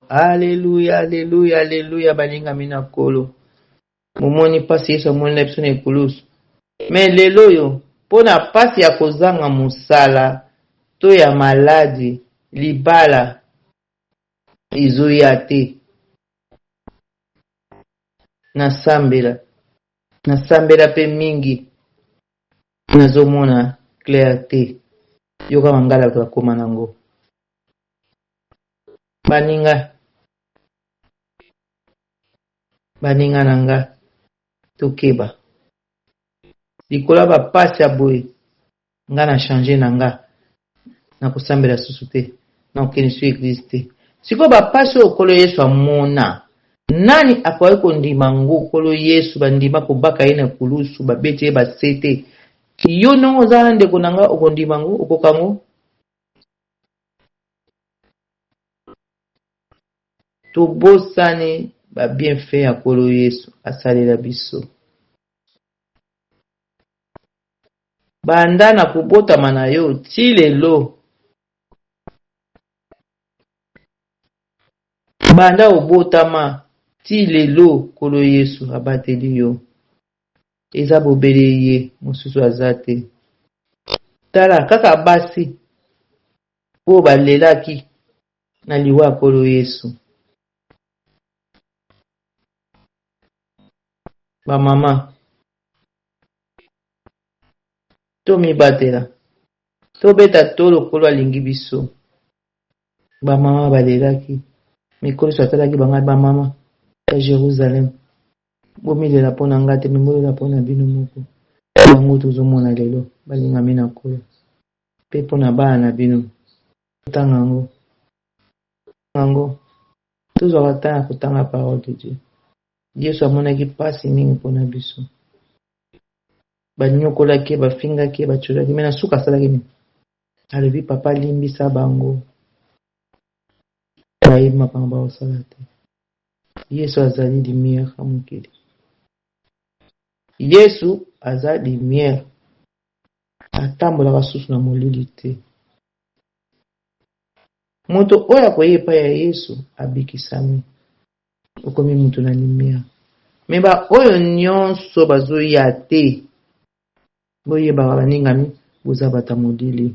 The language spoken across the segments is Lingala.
Alléluia, alléluia, alléluia, balinga mina kolo. Momoni pasi yesu amoni na biso na ekulusu. Mais lelo yo, pona pasi ya kozanga musala, to ya maladi, libala, izoya te. Nasambela pe mingi, nazomona clair te. Yoka mangala kwa koma nango. Baninga nanga, tokeba. Likola ba pasi ya boye, nga na changer nanga, na kusambela susu te, na okeni su eglise te. Siko ba pasi okolo Yesu amona, nani akwaye kondima ngo okolo Yesu bandima kobaka ye na kulusu, babeti ye basete. Yo nongo zana ndeko nanga okondima ngo, okokango? Tobosani ba bienfait ya kolo Yesu asalela biso. Banda na kubotama na yo ti lelo. Banda obotama ti lelo kolo Yesu abateli yo. Eza bobele ye mosusu azate. Tala kaka basi po balelaki na liwa kolo Yesu. Ba mama to mibatela. To beta tolo kolo alingi biso. Ba mama balelaki. Mikolo satalaki banga ba mama ya Jérusalem. Bomilela pona ngate mimolela pona bino moko. Bango tozomona lelo balinga mina kolo. Pe pona bana bino. Tanga ngo. Tozwaka tanga kotanga parole de Dieu. Yesu amonaki pasi mingi pona biso. Banyokolaki, bafingaki, bacholaki, mena suka salaki mingi. Alebi papa limbisa bango. Bayi mapanga osala te. Yesu azali lumière ya mokili. Yesu azali lumière. Atambolaka susu na molili te. Moto oyo akoyepa ya Yesu abikisami. Okomi mutu na lumière. Me ba oyo nyonso bazoya te. Boyeba baningami boza bata molili.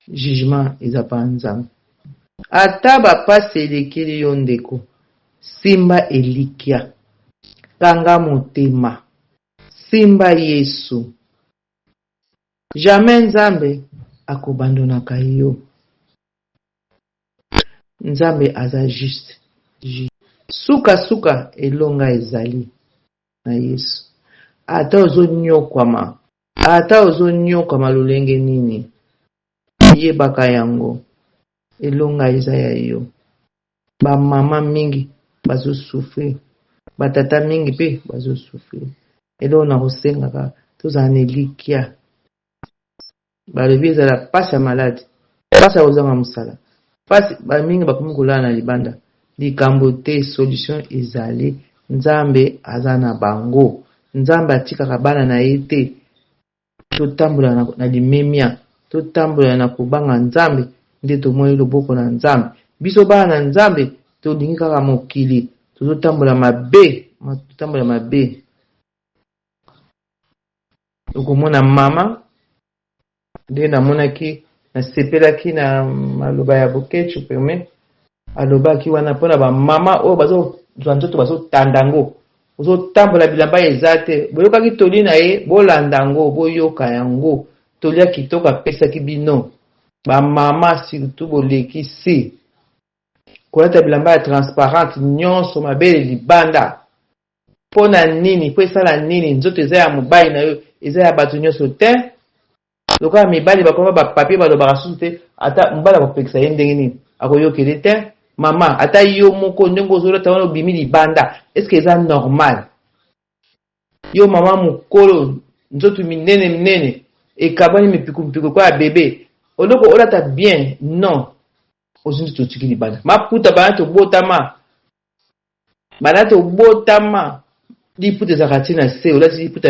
Jugement eza pa nzambe. Ata bapasi elekeli yo ndeko. Simba elikia. Kanga motema. Simba Yesu. Jamais nzambe akobandonaka yo. Nzambe aza juste. Suka elonga ezali na Yesu. Ata ozonyokwama lolenge nini. Yebaka yango. Elonga eza ya yo. Ba mama mingi bazo souffrir. Ba tata mingi pe bazo souffrir. Elo na kosengaka tozala na elikia. Balobi ezala pasi ya maladi. Pasi ya kozanga mosala. Pasi bamingi bakomi kolala na libanda. Likambo te, solution ezali. Nzambe aza na bango. Nzambe atikaka bana na ye te. Totambola na limemia. Totambola na kobanga Nzambe. Nde tomoni loboko na Nzambe. Biso bana na Nzambe tolingi kaka mokili. Totambola mabe. Okomona mama. Nde namonaki nasepelaki na maloba ya Bokechu permet. Alobaki wana pona ba mama o bazo nzoto bazo tandango. Ozo tambola bilamba ezate. Boyokaki toli na ye bolandango boyoka yango. Tolia kitoko pesaki bino. Ba mama surtout boleki si. Kolata bilamba ya transparente nyonso mabele libanda. Pona nini, po esala nini, nzoto eza ya mobali na yo, eza ya bato nyonso te. Lokola mibali bakoma ba papier balobaka susu te, ata mobali akopekisa ye ndenge nini, akoyokele te. Mama, ata yo moko ndenge ozolata wana obimi libanda, eske eza normal? Yo mama mokolo, nzoto minene, ekabani mipiku kwa bebe. Oloko olata bien, non. Ozinzi totiki libanda. Maputa banate obotama. Liputa zakati na se, olati liputa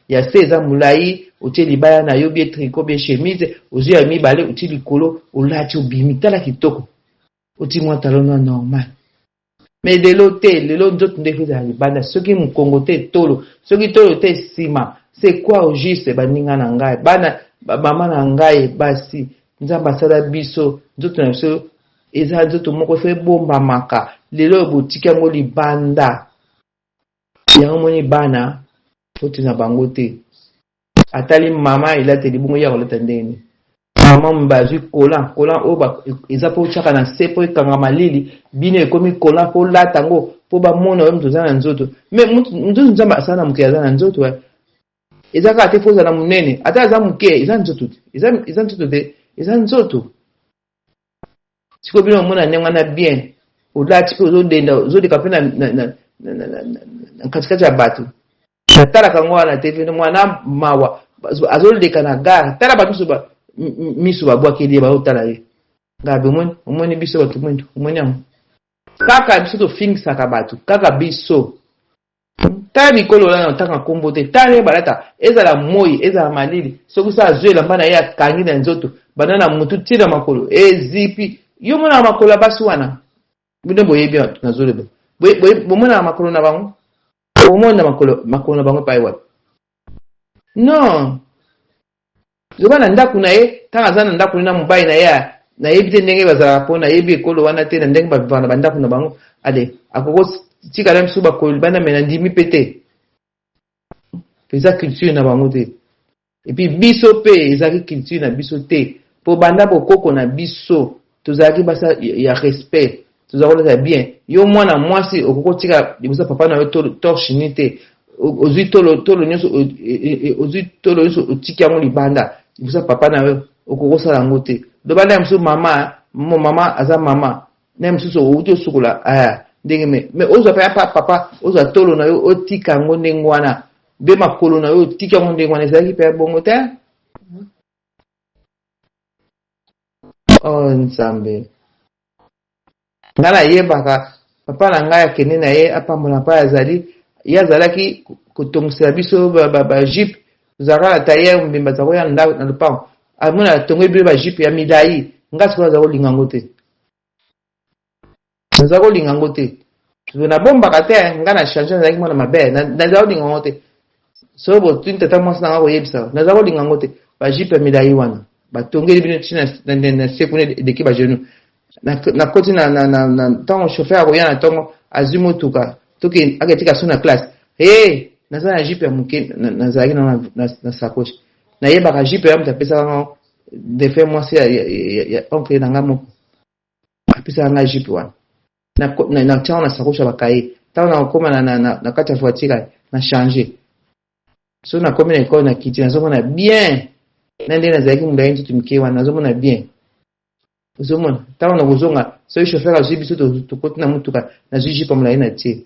ya se eza mulai, otie libaya na yo bie tricot bie chemise, ozu ya mibale, otie likolo, olati obimi, tala kitoko. oti mwa talona normal. Mais de l'hôtel, nzoto nde kuza libanda, soki mukongo te tolo, soki tolo te sima, c'est quoi au juste baninga na ngai, bana mama na ngai basi, nzamba sala biso, nzoto na biso eza nzoto moko fe bomba maka, lelo botiki yango libanda. Yango moni bana foti na bango te. Atali mama elateli bongo ya kolata ndeni. Mama mbazwi kolan oba eza po chaka na se po ekanga malili bino ekomi kolan po lata ngo po ba mona we mtu zana nzoto. Me mtu nzamba sana mke zana nzoto wa. Eza ka te foza na munene ata za mke eza nzoto. Eza nzoto te eza nzoto. Siko bino mona nenga na bien. Olati po zo denda zo de kapena na katikati ya batu. Natala kangwa na TV mwana mawa azoleka na gare tala batu so ba miso babwakeli ba otala ye ngabe omoni biso ba kimuntu omoni am kaka biso to fingisa ka batu kaka biso tala mikolo la nataka kombo te tala balata ezala moi ezala malili soki sa zwela mbana ya kangi na nzoto banana mutu tira makolo ezipi yo mona makolo basi wana bino boyebi na zoleba bomona makolo na bango omona makolo na bango pa ewa non zoba na ndaku na ye tanga zana ndaku na mobali na ye na yebi te ndenge bazala po na yebi ekolo wana te na ndenge bavana bandaku na bango ade akoko tika na biso bakolo bana mena ndimi pete peza culture na bango te et puis biso pe ezaki culture na biso te po banda bokoko na biso tozalaki basa ya respect tozalaki bien yo mwana mwasi okoko tika libosa papa na yo torche ni te ozwi tolo nyonso ozwi tolo nyonso otiki yango libanda libosa papa na yo okokosala yango te loba na mosusu mama aza mama na mosusu outi osukola aya ndenge me ozwa pe papa ozwa tolo na yo otika yango ndenge wana be makolo na yo otika yango ndenge wana ezalaki pe bongo te. Oh nzambe nga nayebaka papa na ngai akende na ye apambola mpa azali ye azalaki kotongisela biso bajipe tozalaka na taye mbimba za koya na lopango amona atongo ebile bajipe ya milai nga sikoyo aza kolinga yango te naza kolinga yango te nabombaka te nga na change nazalaki mwana mabe naza kolinga yango te so botuni tata mwasi nanga koyebisa naza kolinga yango te bajipe ya milai wana batongeli bino na se kuna edeki bagenu nakoti na ntango chauffeur akoya na ntongo azwi motuka toki aketika so na classe naza na jipe ya moke nazalaki na sakoche nayebaka jipe ya moto apesaka ngo defe mwasi ya oncle na nga moko apesaka nga jipe wana natiango na sakoche ya bakaye ntango nakokoma na kati ya voiture na change so nakomi na ekole na kiti nazomona bien na ndenge nazalaki molai nzoto mike wana nazomona bien ozomona ntango na kozonga soki chauffeur azwi biso tokoti na motuka nazwi jipe molai na tie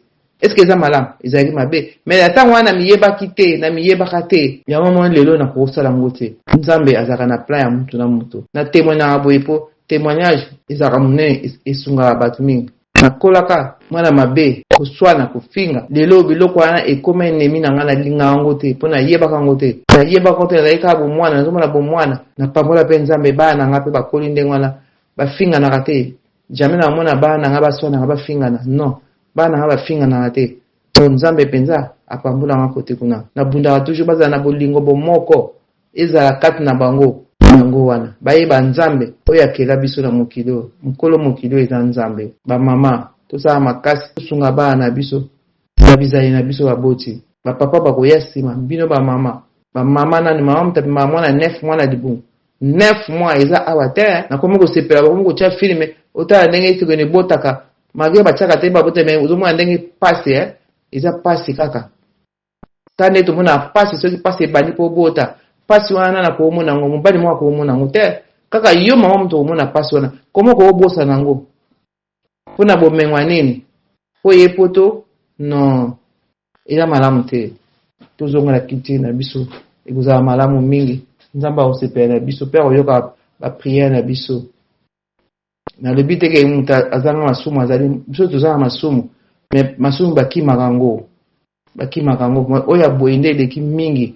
eske eza malamu ezalaki mabe me ntango wana miyebaki te na miyebaka te yango mwana lelo nakokosala yango te nzambe azalaka na plan ya mutu na mutu na témoignaka boye po témoignage ezalaka monene esungaka bato mingi nakolaka mwana mabe koswana kofinga lelo biloko wana ekoma enemi na ngai nalinga yango te mpo nayebaka yango te nayebaka te nazalaki kaka bomwana nazomona bomwana napambola mpe nzambe bana na ngai mpe bakoli ndenge wana bafinganaka te jamai namona bana na ngai baswanaka bafingana non bana nga bafinganaka te to nzambe mpenza apambulanga kote kuna nabundaka toujours bazala na bolingo bomoko ezala kati na bango yango wana bayeba nzambe oyo akela biso na mokili mokolo mokili eza nzambe bamama tosala makasi tosunga bana na biso babizali na biso baboti bapapa bakoya nsima bino bamama nani mama mutapima mwana 9 mwana libungu 9 mwa eza awa te nakomi kosepela bakomi kotia filme otala ndenge etikone botaka malgré batiaka te babote me ozomona ndenge pasi eza pasi kaka tande tomona pasi soki pasi ebandi mpo bota pasi wana na koomona yango mobali moko akoomona yango te kaka yo mama moto omona pasi wana komo koobosa nango mpona bomengwa nini po ye poto non eza malamu te tozongela kiti na biso ekozala malamu mingi nzambe akosepela na biso mpe akoyoka bapriere na biso nalobi teke moto azanga masumu azali biso tozala masumu me masumu bakimaka yango oyo aboye nde eleki mingi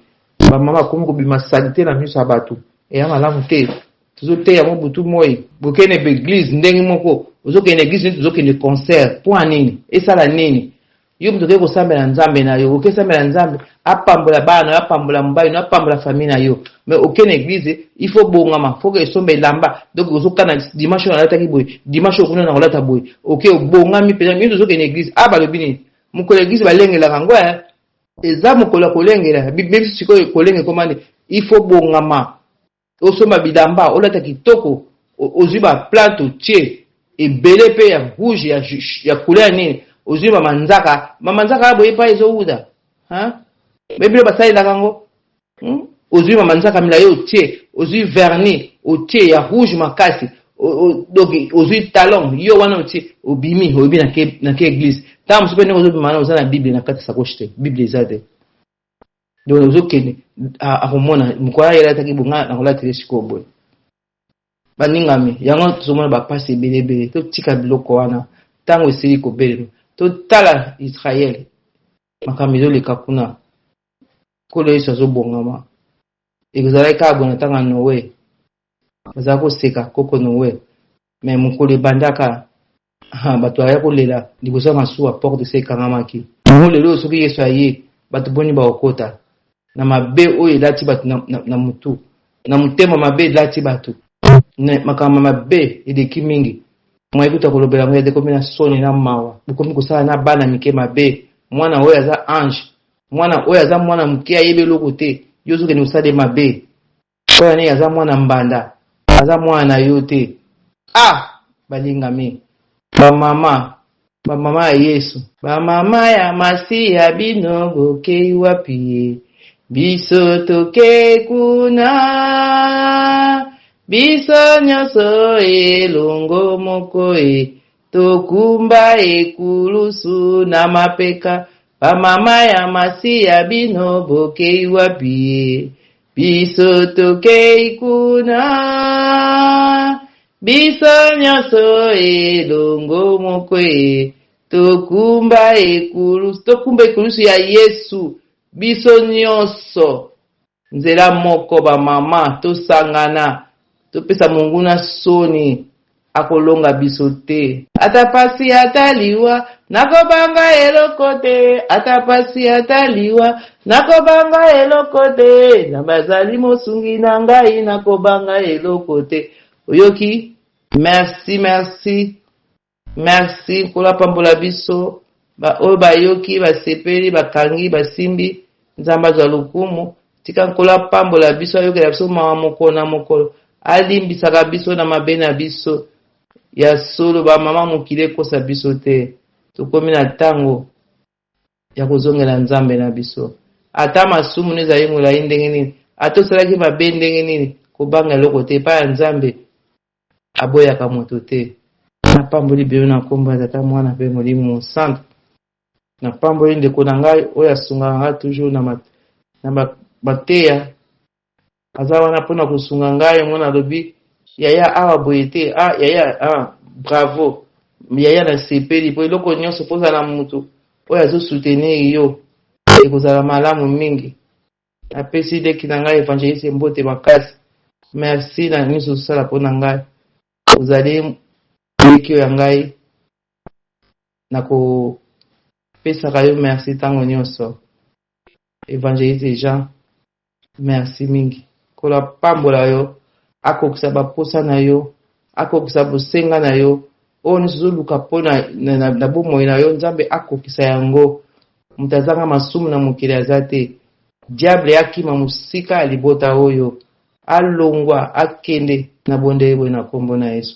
bamama bakomi kobima salite na miso ya bato eya malamu te tozoteya mo butu moi bokene baeglise ndenge moko ozokende église nini tozokende concert mpo nini esala nini yo moto okoki kosambela nzambe na yo okesambela nzambe apambola bana yo apambola mobali no apambola famille na yo mais okende église il faut bongama faut que esomba elamba donc ozokana dimanche oyo nalataki boye dimanche oyo kuna na kolata boye oke obongami mpenza mino tozokende église balobi nini mokolo église balengelaka yango eza mokolo ya kolengela même sikoyo kolenge komande il faut bongama osomba bilamba olata kitoko ozwi baplate otie ebele mpe ya rouge ya couleur nini ozwi mamanzaka boye pa ezowuda bebilo basalelaka yango ozwi mamanzaka milayi otie ozwi vernis otie ya rouge makasi donc ozwi talon yo wana otie obimi oyebi na ke église ntango mosu mpe ndenge ozobima wana oza na bible na kati sakoche te bible eza te donc ozokende akomona mokolo ayelataki bonga na kolatele sikoyo boye baningami yango tozomona bapasi ebelebele totika biloko wana ntango esili kobelema totala Israel makambo ezoleka kuna kolo yesu azobongama ekozalaki kaka bona ntango ya Noe bazala koseka koko Noe me mokolo ebandaka bato aya kolela liboso ya masuwa porte se ekangamaki yango lelo soki yesu aye bato boni baokota na mabe oyo elati bato na mutu na motema mabe elati bato makambo mabe eleki mingi mwaikuta kolobela ngo yadekomi na soni na mawa bokomi kosala na bana mike mabe mwana oyo aza ange mwana oyo aza mwana moke ayebi eloko te yo ozokende kosala mabe oyo nini aza mwana mbanda aza mwana na yo te balingami bamama ya yesu bamama ya masiya bino bokei wapi biso toke kuna biso nyonso elongo moko tokumba ekulusu na mapeka bamama ya masiya bino bokei wapi biso tokei kuna biso nyonso elongo moko tokumba ekulusu ya yesu biso nyonso nzela moko bamama tosangana topesa monguna soni akolonga biso te atapasi ataliwa nakobanga eloko te atapasi ataliwa nakobanga eloko te na bazali mosungi na ngai nakobanga eloko te oyoki merci kola pambola biso oyo bayoki basepeli bakangi basimbi nzambe azwa lokumu tika kola pambola biso ayokela biso mawa mokolo na mokolo alimbisaka biso na mabe na biso ya solo bamama mokili ekosa biso te tokomi na ntango ya kozongela nzambe na biso ata masumu nezali molai ndenge nini ata osalaki mabe ndenge nini kobanga eloko te epai ya nzambe aboyaka moto te napamboli bino na kombo ya tata mwana mpe molimo santu napamboli ndeko na ngai oyo asungaka ngai toujours na mateya aza wana mpona kosunga ngai mwana alobi yaya awa boye te yaya bravo yaya na sepeli po eloko nyonso mpozala na motu oyo azosoutenir yo ekozala malamu mingi apesi leki na ngai evangeliste mbote makasi merci na nyonso osala mpo na ngai ozali leki oyo ya ngai na kopesaka yo merci ntango nyonso evangeliste Jean merci mingi kola pambola yo akokisa baposa na yo akokisa bosenga na yo oyo nyonso ozoluka mpo na bomoi na yo nzambe akokisa yango moto azanga masumu na mokili aza te diable akima mosika ya libota oyo alongwa akende na bondeyeboye na kombo na Yesu.